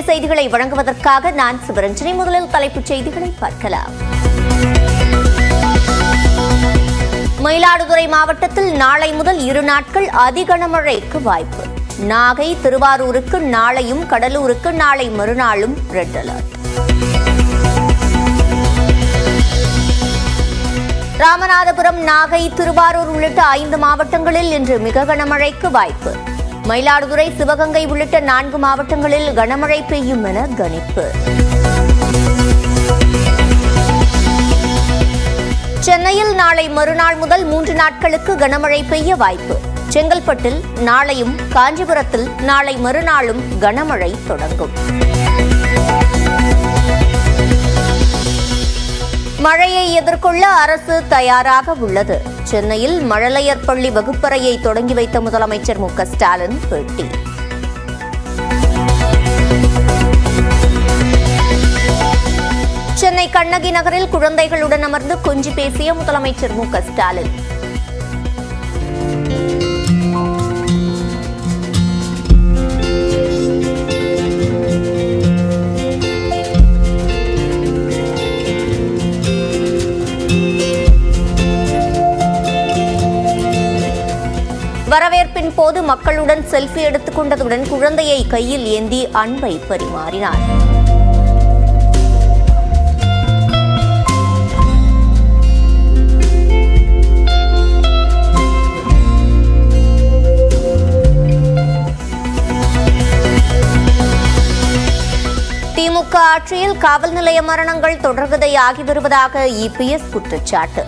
செய்திகளை வழங்குவதற்காக நான் சிவரஞ்சனி. முதலில் தலைப்புச் செய்திகளை பார்க்கலாம். மயிலாடுதுறை மாவட்டத்தில் நாளை முதல் 2 நாட்கள் அதிகனமழைக்கு வாய்ப்பு. நாகை, திருவாரூருக்கு நாளையும், கடலூருக்கு நாளை மறுநாளும் ரெட் அலர்ட். ராமநாதபுரம், நாகை, திருவாரூர் உள்ளிட்ட 5 மாவட்டங்களில் இன்று மிக கனமழைக்கு வாய்ப்பு. மயிலாடுதுறை, சிவகங்கை உள்ளிட்ட 4 மாவட்டங்களில் கனமழை பெய்யும் என கணிப்பு. சென்னையில் நாளை மறுநாள் முதல் 3 நாட்களுக்கு கனமழை பெய்ய வாய்ப்பு. செங்கல்பட்டில் நாளையும், காஞ்சிபுரத்தில் நாளை மறுநாளும் கனமழை தொடங்கும். மழையை எதிர்கொள்ள அரசு தயாராக உள்ளது. சென்னையில் மழலையர் பள்ளி வகுப்பறையை தொடங்கி வைத்த முதலமைச்சர் மு க ஸ்டாலின் பேட்டி. சென்னை கண்ணகி நகரில் குழந்தைகளுடன் அமர்ந்து கொஞ்சி பேசிய முதலமைச்சர் மு க ஸ்டாலின். வரவேற்பின் போது மக்களுடன் செல்ஃபி எடுத்துக் கொண்டதுடன் குழந்தையை கையில் ஏந்தி அன்பை பரிமாறினார். திமுக ஆட்சியில் காவல் நிலைய மரணங்கள் தொடர்கதையாகி வருவதாக இபிஎஸ் குற்றச்சாட்டு.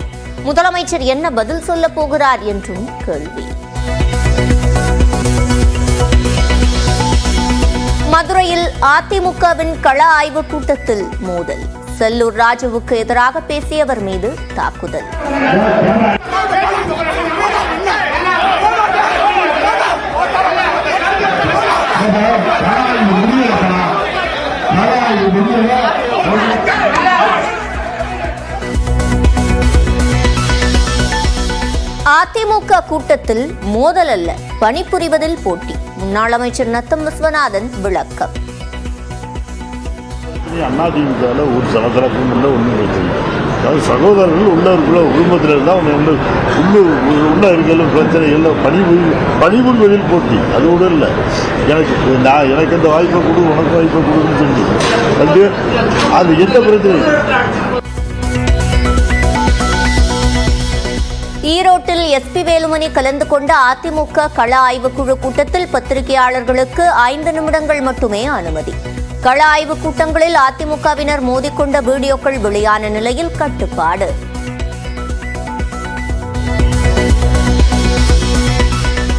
முதலமைச்சர் என்ன பதில் சொல்லப் போகிறார் என்றும் கேள்வி. மதுரையில் அதிமுகவின் கள ஆய்வுக் கூட்டத்தில் மோதல். செல்லூர் ராஜுவுக்கு எதிராக பேசியவர் மீது தாக்குதல். அதிமுக கூட்டத்தில் மோதல் அல்ல, பணிபுரிவதில் போட்டி. முன்னாள் அமைச்சர் நத்தம் விஸ்வநாதன் விளக்கம். அதிமுகவில் ஒரு சலசலப்பும் இல்லை, ஒன்றும் பிரச்சனை. அதாவது சகோதரர்கள் உள்ளவர்கள குடும்பத்தில் இருந்தால் உள்ள இருக்கிற பிரச்சனை இல்லை. பணிபுரிவதில் போட்டி, அது கூட இல்லை. எனக்கு அந்த வாய்ப்பை கொடு, உனக்கு வாய்ப்பை கொடுன்னு சொல்லி அது எந்த பிரச்சனை. ஈரோட்டில் எஸ்பி வேலுமணி கலந்து கொண்ட அதிமுக கள ஆய்வுக்குழு கூட்டத்தில் பத்திரிகையாளர்களுக்கு 5 நிமிடங்கள் மட்டுமே அனுமதி. கள ஆய்வுக் கூட்டங்களில் அதிமுகவினர் மோதிக்கொண்ட வீடியோக்கள் வெளியான நிலையில் கட்டுப்பாடு.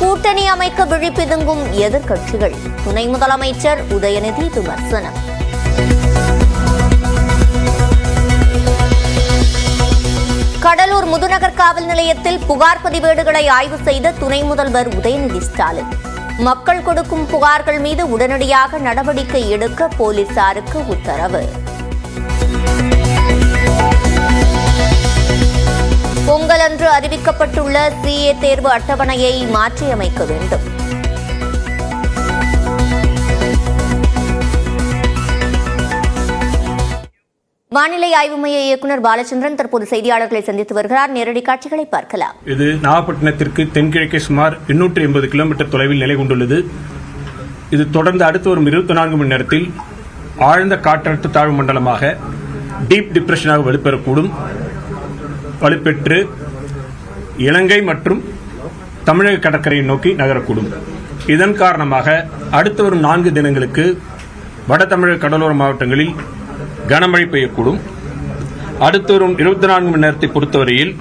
கூட்டணி அமைக்க விழிப்பிதுங்கும் எதிர்க்கட்சிகள். துணை முதலமைச்சர் உதயநிதி விமர்சனம். கடலூர் முதுநகர் காவல் நிலையத்தில் புகார் பதிவேடுகளை ஆய்வு செய்த துணை முதல்வர் உதயநிதி ஸ்டாலின். மக்கள் கொடுக்கும் புகார்கள் மீது உடனடியாக நடவடிக்கை எடுக்க போலீசாருக்கு உத்தரவு. பொங்கலன்று அறிவிக்கப்பட்டுள்ள சிஏ தேர்வு அட்டவணையை மாற்றியமைக்க வேண்டும். வானிலை ஆய்வு மைய இயக்குநர் பாலச்சந்திரன் தற்போது செய்தியாளர்களை சந்தித்து வருகிறார். நேரடி காட்சிகளை பார்க்கலாம். இது நாகப்பட்டினத்திற்கு தென்கிழக்கே சுமார் 880 கிலோமீட்டர் தொலைவில் நிலை கொண்டுள்ளது. இது தொடர்ந்து அடுத்து வரும் 24 மணி நேரத்தில் ஆழ்ந்த காற்றழுத்த தாழ்வு மண்டலமாக டீப் டிப்ரெஷனாக வலுப்பெறக்கூடும். வலுப்பெற்று இலங்கை மற்றும் தமிழக கடற்கரையை நோக்கி நகரக்கூடும். இதன் காரணமாக அடுத்து வரும் 4 தினங்களுக்கு வட தமிழக கடலோர மாவட்டங்களில் கனமழை பெய்யக்கூடும். அடுத்து வரும் 24 மணி நேரத்தை பொறுத்தவரையில்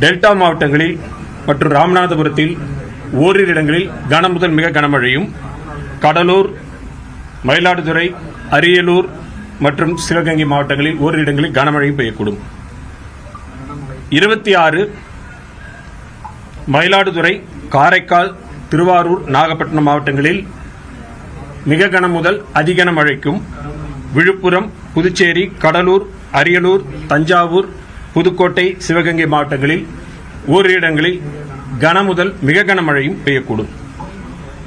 டெல்டா மாவட்டங்களில் மற்றும் ராமநாதபுரத்தில் ஓரிரு இடங்களில் கன முதல் மிக கனமழையும், கடலூர், மயிலாடுதுறை, அரியலூர் மற்றும் சிவகங்கை மாவட்டங்களில் ஓரிரு இடங்களில் கனமழையும் பெய்யக்கூடும். 26 மயிலாடுதுறை, காரைக்கால், திருவாரூர், நாகப்பட்டினம் மாவட்டங்களில் மிக கன முதல் அதிகன மழைக்கும், விழுப்புரம், புதுச்சேரி, கடலூர், அரியலூர், தஞ்சாவூர், புதுக்கோட்டை, சிவகங்கை மாவட்டங்களில் ஓரிரு இடங்களில் கன முதல் மிக கனமழையும் பெய்யக்கூடும்.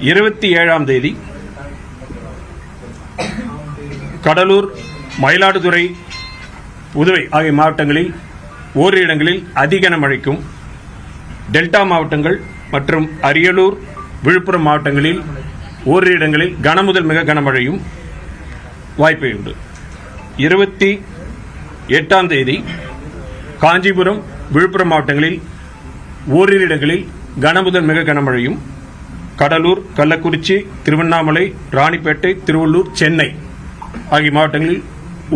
27ஆம் தேதி கடலூர், மயிலாடுதுறை, புதுவை ஆகிய மாவட்டங்களில் ஓரிரு இடங்களில் அதிக கனமழைக்கும், டெல்டா மாவட்டங்கள் மற்றும் அரியலூர், விழுப்புரம் மாவட்டங்களில் ஓரிரு இடங்களில் கனமுதல் மிக கனமழையும் வாய்ப்பு உண்டு. 28ஆம் தேதி காஞ்சிபுரம், விழுப்புரம் மாவட்டங்களில் ஓரிரு இடங்களில் கனமுதல் மிக கனமழையும், கடலூர், கள்ளக்குறிச்சி, திருவண்ணாமலை, ராணிப்பேட்டை, திருவள்ளூர், சென்னை ஆகிய மாவட்டங்களில்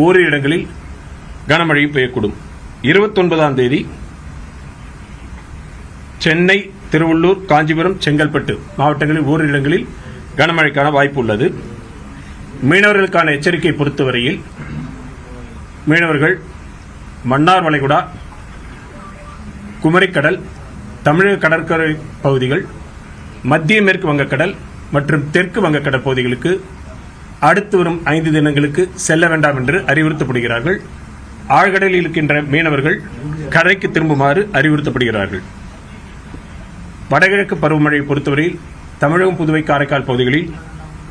ஓரிரு இடங்களில் கனமழையும் பெய்யக்கூடும். 29ஆம் தேதி சென்னை, திருவள்ளூர், காஞ்சிபுரம், செங்கல்பட்டு மாவட்டங்களில் ஓரிரு இடங்களில் கனமழைக்கான வாய்ப்பு உள்ளது. மீனவர்களுக்கான எச்சரிக்கை பொறுத்தவரையில் மீனவர்கள் மன்னார் வளைகுடா, குமரிக்கடல், தமிழக கடற்கரை பகுதிகள், மத்திய மேற்கு வங்கக்கடல் மற்றும் தெற்கு வங்கக்கடல் பகுதிகளுக்கு அடுத்து வரும் 5 தினங்களுக்கு செல்ல வேண்டாம் என்று அறிவுறுத்தப்படுகிறார்கள். ஆழ்கடலில் இருக்கின்ற மீனவர்கள் கரைக்கு திரும்புமாறு அறிவுறுத்தப்படுகிறார்கள். வடகிழக்கு பருவமழையை பொறுத்தவரையில் தமிழகம், புதுவை, காரைக்கால் பகுதிகளில்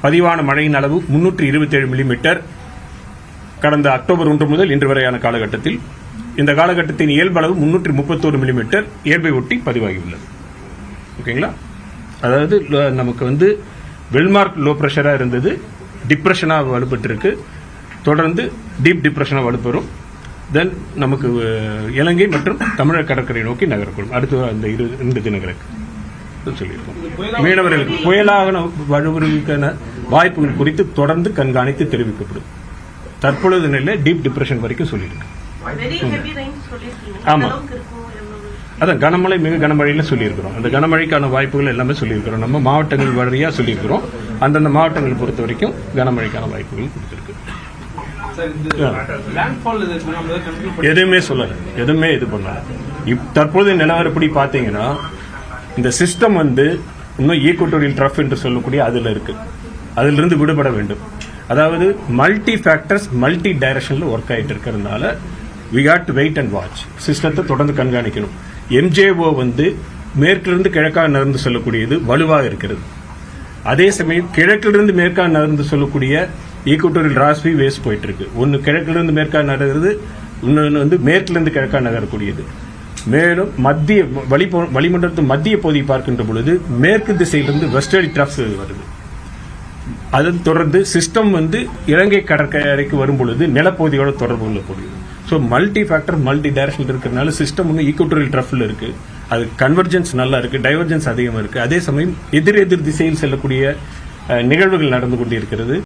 பதிவான மழையின் அளவு 327 மில்லிமீட்டர் கடந்த அக்டோபர் 1 முதல் இன்று வரையான காலகட்டத்தில். இந்த காலகட்டத்தின் இயல்பளவு 331 மில்லிமீட்டர் இயல்பை ஒட்டி பதிவாகியுள்ளது. ஓகேங்களா? அதாவது நமக்கு வெல்மார்க் லோ பிரஷரா இருந்தது, டிப்ரெஷனாக வலுப்பட்டு இருக்கு, தொடர்ந்து டீப் டிப்ரெஷனாக வலுப்பெறும். தென் நமக்கு இலங்கை மற்றும் தமிழக கடற்கரை நோக்கி நகரக்கூடும் அடுத்த அந்த 2 தினங்களுக்கு சொல்லியிருக்கோம். மீனவர்களுக்கு புயலாக வலுவிற்கான வாய்ப்புகள் குறித்து தொடர்ந்து கண்காணித்து தெரிவிக்கப்படும். தற்பொழுது நிலை டீப் டிப்ரெஷன் வரைக்கும் சொல்லியிருக்கு. ஆமா, அதான் கனமழை, மிக கனமழையில சொல்லியிருக்கிறோம். அந்த கனமழைக்கான வாய்ப்புகள் எல்லாமே சொல்லியிருக்கிறோம். நம்ம மாவட்டங்கள் வழியா சொல்லியிருக்கிறோம். அந்தந்த மாவட்டங்கள் பொறுத்த வரைக்கும் கனமழைக்கான வாய்ப்புகள் கொடுத்திருக்கு. எதுவுமே சொல்லல, எதுவுமே இது பண்ணல. தற்போது நிலவரப்படி பாத்தீங்கன்னா இந்த சிஸ்டம் இன்னும் ஈக்குவட்டோரியல் ட்ரஃப் என்று சொல்லக்கூடிய அதுல இருக்கு. அதிலிருந்து விடுபட வேண்டும். அதாவது மல்டி ஃபேக்டர்ஸ், மல்டி டைரக்ஷன்ல ஒர்க் ஆயிட்டு இருக்கிறதுனால we got to wait and watch. சிஸ்டத்தை தொடர்ந்து கண்காணிக்கணும். MJO மேற்கிலிருந்து கிழக்காக நகர்ந்து சொல்லக்கூடியது வலுவாக இருக்கிறது. அதே சமயம் கிழக்கிலிருந்து மேற்காக நகர்ந்து சொல்லக்கூடிய ஈக்குவட்டோரியல் ராஸ்பி வேஸ்ட் போயிட்டு இருக்கு. ஒன்னு கிழக்கிலிருந்து மேற்காக நகர்கிறது, இன்னொன்று மேற்கிலிருந்து கிழக்காக நகரக்கூடியது. மேலும் மத்திய வளிமண்டலத்தின் மத்திய பகுதியை பார்க்கின்ற பொழுது மேற்கு திசையிலிருந்து வெஸ்டர்லி ட்ரஃப்ஸ் வருது. அதன் தொடர்ந்து சிஸ்டம் இலங்கை கடற்கரைக்கு வரும் பொழுது நிலப்பகுதியோட தொடர்பு கொள்ளக்கூடியது. So multi factor, multi direction இருக்கிறதுனால சிஸ்டம் ஈக்குவட்டோரியல் ட்ரஃப்ல இருக்கு. அது கன்வர்ஜென்ஸ் நல்லா இருக்கு, டைவர்ஜென்ஸ் அதிகமாக இருக்கு. அதே சமயம் எதிர் திசையில் செல்லக்கூடிய நிகழ்வுகள் நடந்து கொண்டிருக்கிறது.